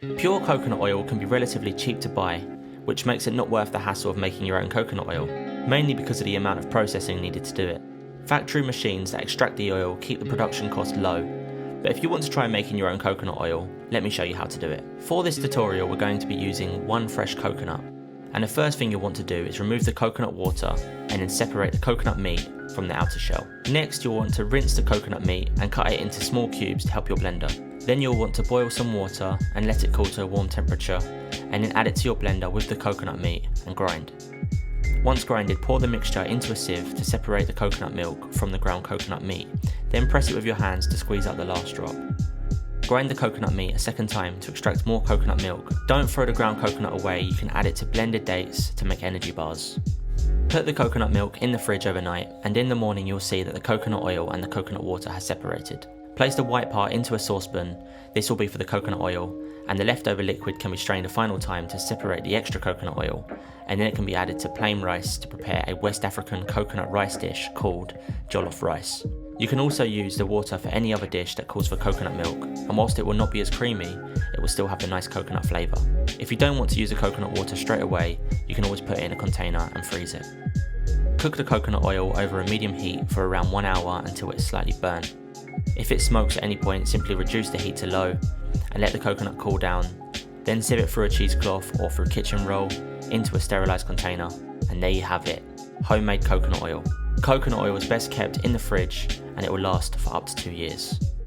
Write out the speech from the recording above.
Pure coconut oil can be relatively cheap to buy, which makes it not worth the hassle of making your own coconut oil, mainly because of the amount of processing needed to do it. Factory machines that extract the oil keep the production cost low, but if you want to try making your own coconut oil, let me show you how to do it. For this tutorial we're going to be using one fresh coconut, and the first thing you'll want to do is remove the coconut water and then separate the coconut meat from the outer shell. Next you'll want to rinse the coconut meat and cut it into small cubes to help your blender. Then you'll want to boil some water and let it cool to a warm temperature, and then add it to your blender with the coconut meat and grind. Once grinded, pour the mixture into a sieve to separate the coconut milk from the ground coconut meat, then press it with your hands to squeeze out the last drop. Grind the coconut meat a second time to extract more coconut milk. Don't throw the ground coconut away, you can add it to blended dates to make energy bars. Put the coconut milk in the fridge overnight, and in the morning you'll see that the coconut oil and the coconut water has separated. Place the white part into a saucepan, this will be for the coconut oil, and the leftover liquid can be strained a final time to separate the extra coconut oil, and then it can be added to plain rice to prepare a West African coconut rice dish called jollof rice. You can also use the water for any other dish that calls for coconut milk, and whilst it will not be as creamy, it will still have the nice coconut flavour. If you don't want to use the coconut water straight away, you can always put it in a container and freeze it. Cook the coconut oil over a medium heat for around 1 hour until it's slightly burnt. If it smokes at any point, simply reduce the heat to low and let the coconut cool down, then sieve it through a cheesecloth or through a kitchen roll into a sterilised container, and there you have it, homemade coconut oil. Coconut oil is best kept in the fridge and it will last for up to 2 years.